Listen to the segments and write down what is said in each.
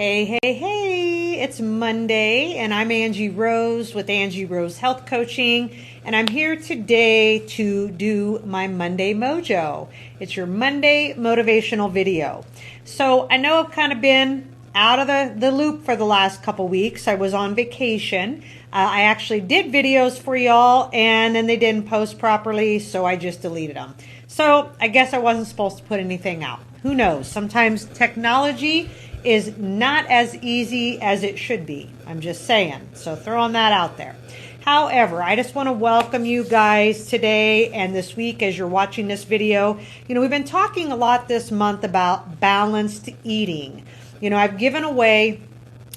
Hey, it's Monday, and I'm Angie Rose with Angie Rose Health Coaching, and I'm here today to do my Monday Mojo. It's your Monday motivational video. So I know I've kind of been out of the loop for the last couple weeks. I was on vacation. I actually did videos for y'all, and then they didn't post properly, so I just deleted them. So I guess I wasn't supposed to put anything out. Who knows? Sometimes technology is not as easy as it should be. I'm just saying. So throwing that out there. However, I just want to welcome you guys today and this week as you're watching this video. You know, we've been talking a lot this month about balanced eating. You know, I've given away,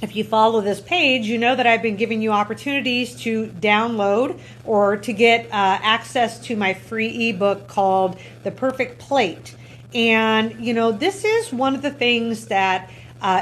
if you follow this page, you know that I've been giving you opportunities to download or to get access to my free ebook called The Perfect Plate. And, you know, this is one of the things that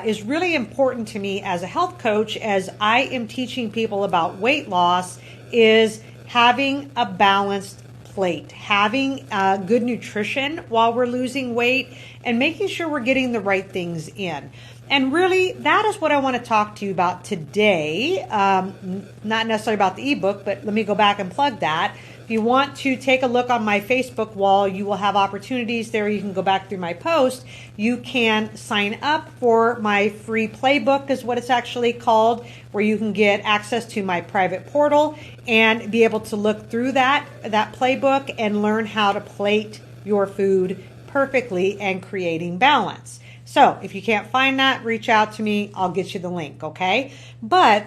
is really important to me as a health coach as I am teaching people about weight loss is having a balanced plate, having good nutrition while we're losing weight and making sure we're getting the right things in. And really, that is what I want to talk to you about today. Not necessarily about the ebook, but let me go back and plug that. If you want to take a look on my Facebook wall, you will have opportunities there. You can go back through my post. You can sign up for my free playbook is what it's actually called, where you can get access to my private portal and be able to look through that playbook and learn how to plate your food perfectly and creating balance. So if you can't find that, reach out to me. I'll get you the link, okay? But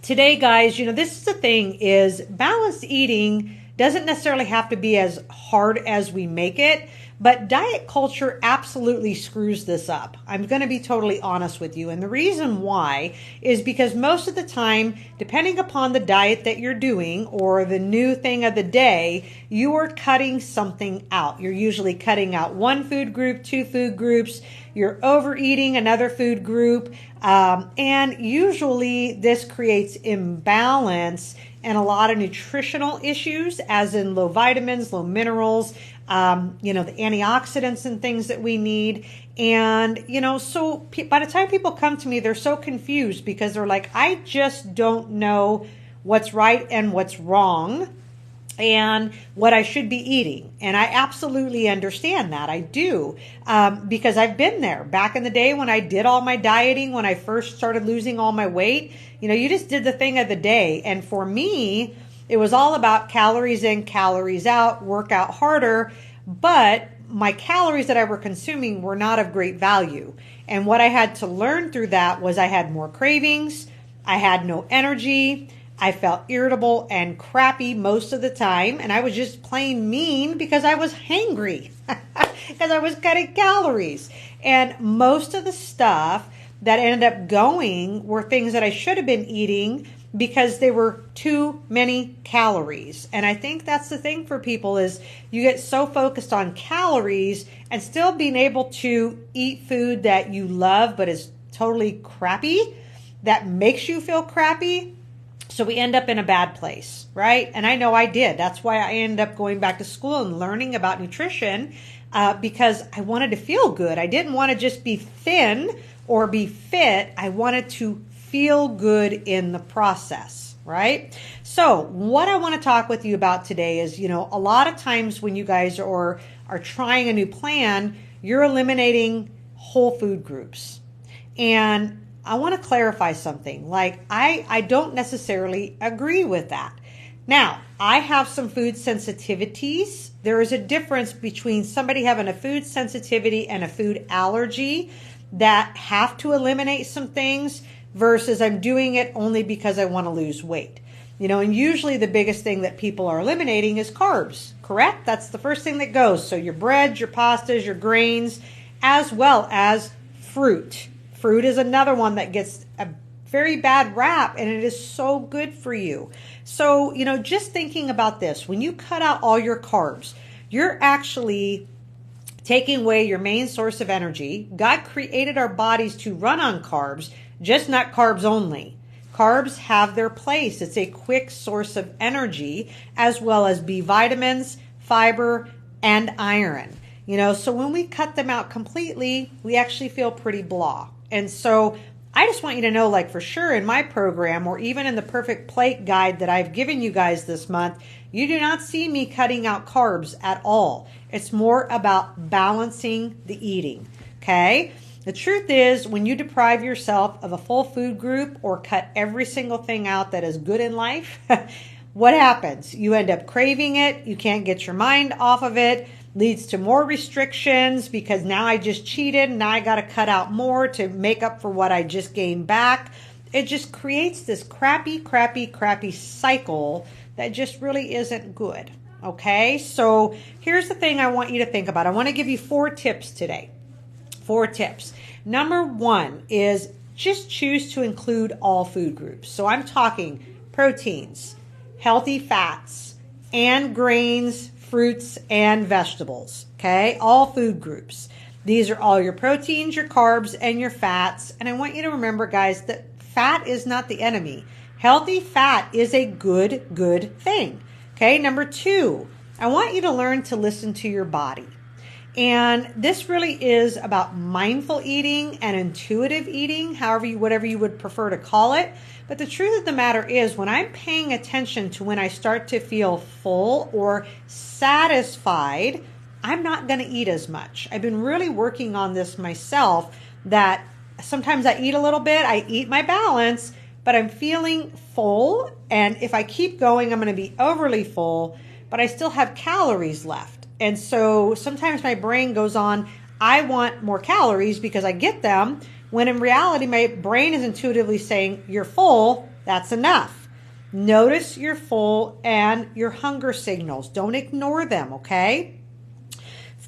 today, guys, you know, this is the thing is balanced eating doesn't necessarily have to be as hard as we make it, but diet culture absolutely screws this up. I'm going to be totally honest with you. And the reason why is because most of the time, depending upon the diet that you're doing or the new thing of the day, you are cutting something out. You're usually cutting out one food group, two food groups. You're overeating another food group. And usually this creates imbalance and a lot of nutritional issues, as in low vitamins, low minerals, you know, the antioxidants and things that we need. And, you know, so by the time people come to me, they're so confused because they're like, I just don't know what's right and what's wrong and what I should be eating. And I absolutely understand that. I do, because I've been there. Back in the day when I did all my dieting, when I first started losing all my weight, you know, you just did the thing of the day. And for me, it was all about calories in, calories out, work out harder. But my calories that I were consuming were not of great value. And what I had to learn through that was I had more cravings. I had no energy. I felt irritable and crappy most of the time, and I was just plain mean because I was hangry, because I was cutting calories. And most of the stuff that ended up going were things that I should have been eating because they were too many calories. And I think that's the thing for people is you get so focused on calories and still being able to eat food that you love but is totally crappy, that makes you feel crappy. So we end up in a bad place, right? And I know I did. That's why I ended up going back to school and learning about nutrition because I wanted to feel good. I didn't want to just be thin or be fit. I wanted to feel good in the process, right? So what I want to talk with you about today is, you know, a lot of times when you guys are trying a new plan, you're eliminating whole food groups. And I want to clarify something. Like, I don't necessarily agree with that. Now, I have some food sensitivities. There is a difference between somebody having a food sensitivity and a food allergy that have to eliminate some things versus I'm doing it only because I want to lose weight. You know, and usually the biggest thing that people are eliminating is carbs, correct? That's the first thing that goes. So your breads, your pastas, your grains, as well as fruit. Fruit is another one that gets a very bad rap, and it is so good for you. So, you know, just thinking about this, when you cut out all your carbs, you're actually taking away your main source of energy. God created our bodies to run on carbs, just not carbs only. Carbs have their place. It's a quick source of energy, as well as B vitamins, fiber, and iron. You know, so when we cut them out completely, we actually feel pretty blah. And so I just want you to know, like for sure in my program or even in the perfect plate guide that I've given you guys this month, you do not see me cutting out carbs at all. It's more about balancing the eating, okay? The truth is, when you deprive yourself of a full food group or cut every single thing out that is good in life, what happens? You end up craving it. You can't get your mind off of it. Leads to more restrictions because now I just cheated and now I got to cut out more to make up for what I just gained back. It just creates this crappy cycle that just really isn't good. Okay, so here's the thing I want you to think about. I want to give you 4 tips today. 4 tips. Number 1 is just choose to include all food groups. So I'm talking proteins, healthy fats, and grains, fruits, and vegetables. Okay, all food groups. These are all your proteins, your carbs, and your fats. And I want you to remember, guys, that fat is not the enemy. Healthy fat is a good thing. Okay, number 2, I want you to learn to listen to your body. And this really is about mindful eating and intuitive eating, whatever you would prefer to call it. But the truth of the matter is, when I'm paying attention to when I start to feel full or satisfied, I'm not going to eat as much. I've been really working on this myself, that sometimes I eat a little bit, I eat my balance, but I'm feeling full. And if I keep going, I'm going to be overly full, but I still have calories left. And so sometimes my brain goes on, I want more calories because I get them, when in reality, my brain is intuitively saying, you're full, that's enough. Notice you're full and your hunger signals. Don't ignore them, okay?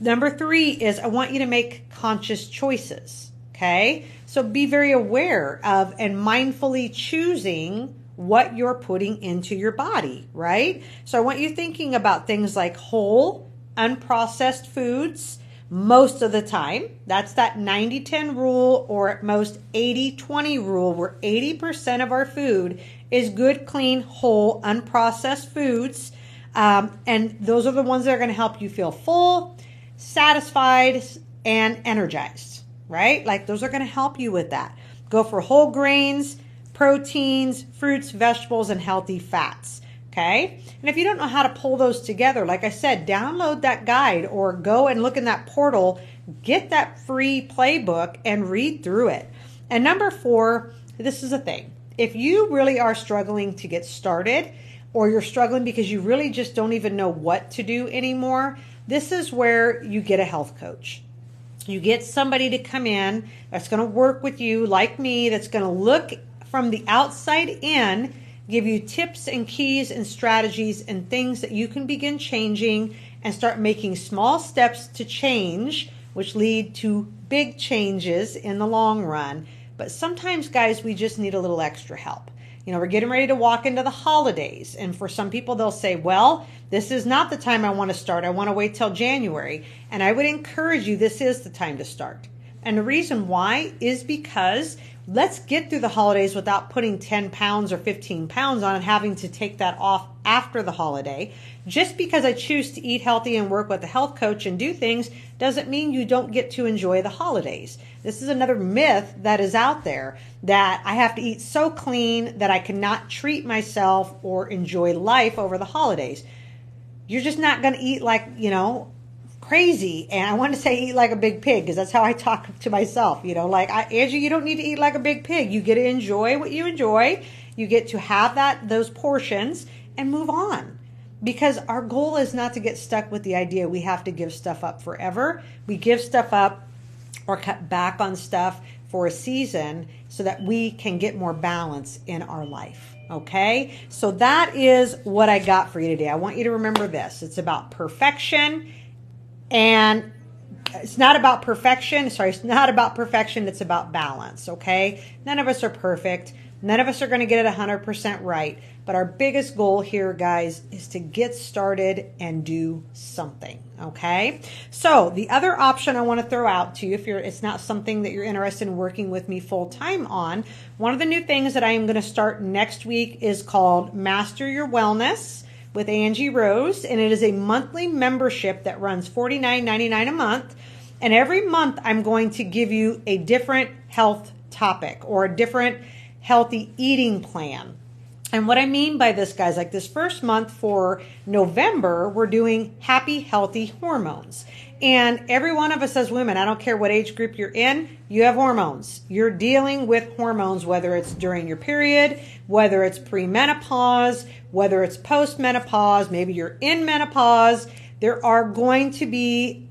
Number 3 is I want you to make conscious choices, okay? So be very aware of and mindfully choosing what you're putting into your body, right? So I want you thinking about things like whole, unprocessed foods most of the time. That's that 90-10 rule, or at most 80-20 rule, where 80% of our food is good, clean, whole, unprocessed foods. And those are the ones that are going to help you feel full, satisfied, and energized, right? Like those are going to help you with that. Go for whole grains, proteins, fruits, vegetables, and healthy fats. Okay. And if you don't know how to pull those together, like I said, download that guide or go and look in that portal, get that free playbook and read through it. And number 4, this is a thing. If you really are struggling to get started, or you're struggling because you really just don't even know what to do anymore, this is where you get a health coach. You get somebody to come in that's going to work with you like me, that's going to look from the outside in, give you tips and keys and strategies and things that you can begin changing and start making small steps to change, which lead to big changes in the long run. But sometimes, guys, we just need a little extra help. You know, we're getting ready to walk into the holidays. And for some people, they'll say, well, this is not the time I want to start. I want to wait till January. And I would encourage you, this is the time to start. And the reason why is because let's get through the holidays without putting 10 pounds or 15 pounds on and having to take that off after the holiday. Just because I choose to eat healthy and work with a health coach and do things doesn't mean you don't get to enjoy the holidays. This is another myth that is out there, that I have to eat so clean that I cannot treat myself or enjoy life over the holidays. You're just not going to eat like, crazy. And I want to say eat like a big pig, because that's how I talk to myself, Angie, you don't need to eat like a big pig. You get to enjoy what you enjoy. You get to have those portions and move on, because our goal is not to get stuck with the idea we have to give stuff up forever. We give stuff up or cut back on stuff for a season so that we can get more balance in our life. Okay. So that is what I got for you today. I want you to remember this. It's about perfection. And it's not about perfection. It's not about perfection. It's about balance. Okay. None of us are perfect. None of us are going to get it 100% right. But our biggest goal here, guys, is to get started and do something. Okay. So the other option I want to throw out to you, if it's not something that you're interested in working with me full time on, one of the new things that I am going to start next week is called Master Your Wellness with Angie Rose, and it is a monthly membership that runs $49.99 a month. And every month I'm going to give you a different health topic or a different healthy eating plan. And what I mean by this, guys, like this first month for November, we're doing happy, healthy hormones. And every one of us as women, I don't care what age group you're in, you have hormones. You're dealing with hormones, whether it's during your period, whether it's premenopause, whether it's postmenopause, maybe you're in menopause. There's going to be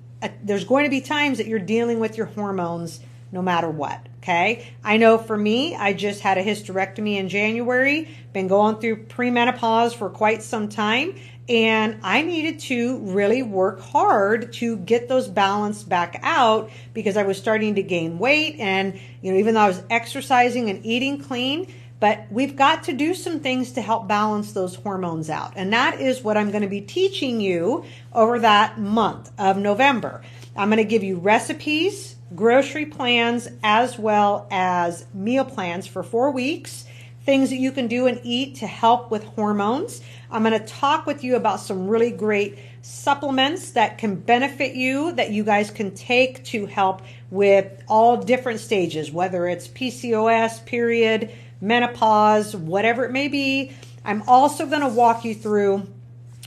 times that you're dealing with your hormones no matter what. Okay. I know for me, I just had a hysterectomy in January, been going through premenopause for quite some time, and I needed to really work hard to get those balanced back out because I was starting to gain weight. And, even though I was exercising and eating clean, but we've got to do some things to help balance those hormones out. And that is what I'm going to be teaching you over that month of November. I'm going to give you recipes, grocery plans, as well as meal plans for 4 weeks, things that you can do and eat to help with hormones. I'm going to talk with you about some really great supplements that can benefit you, that you guys can take to help with all different stages, whether it's PCOS, period, menopause, whatever it may be. I'm also going to walk you through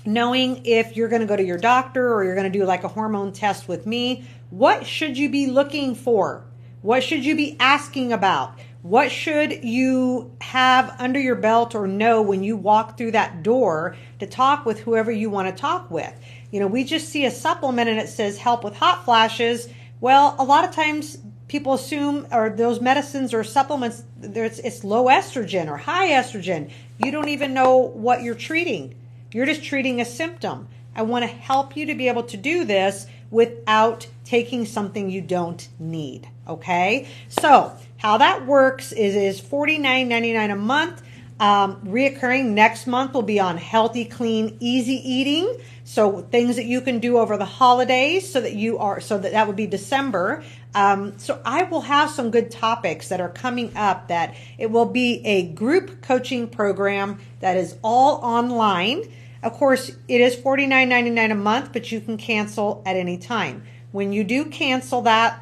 knowing if you're going to go to your doctor or you're going to do like a hormone test with me. What should you be looking for? What should you be asking about? What should you have under your belt or know when you walk through that door to talk with whoever you want to talk with? We just see a supplement and it says help with hot flashes. Well, a lot of times people assume or those medicines or supplements, it's low estrogen or high estrogen. You don't even know what you're treating. You're just treating a symptom. I want to help you to be able to do this without taking something you don't need. Okay? So how that works is $49.99 a month. Reoccurring next month will be on healthy, clean, easy eating. So things that you can do over the holidays so that would be December. So I will have some good topics that are coming up that it will be a group coaching program that is all online. Of course, it is $49.99 a month, but you can cancel at any time. When you do cancel that,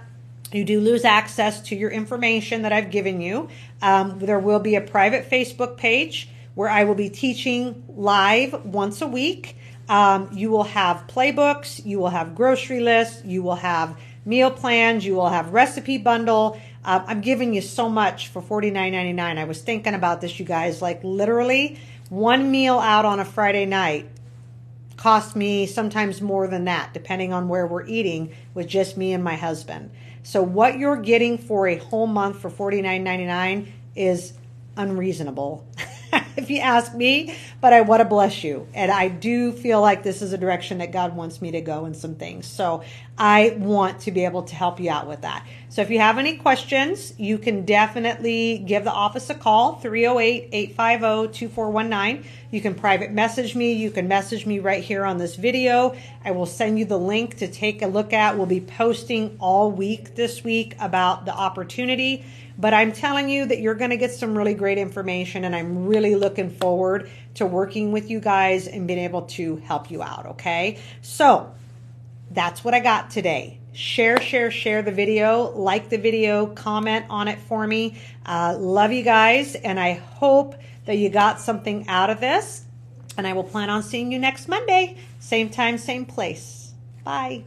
you do lose access to your information that I've given you. There will be a private Facebook page where I will be teaching live once a week. You will have playbooks, you will have grocery lists, you will have meal plans, you will have recipe bundle. I'm giving you so much for $49.99. I was thinking about this, you guys, like literally one meal out on a Friday night cost me sometimes more than that, depending on where we're eating with just me and my husband. So what you're getting for a whole month for $49.99 is unreasonable, if you ask me, but I want to bless you. And I do feel like this is a direction that God wants me to go in some things. So I want to be able to help you out with that. So if you have any questions, you can definitely give the office a call, 308-850-2419. You can private message me. You can message me right here on this video. I will send you the link to take a look at. We'll be posting all week this week about the opportunity. But I'm telling you that you're going to get some really great information, and I'm really looking forward to working with you guys and being able to help you out, okay? So that's what I got today. Share the video, like the video, comment on it for me. Love you guys, and I hope that you got something out of this, and I will plan on seeing you next Monday. Same time, same place. Bye.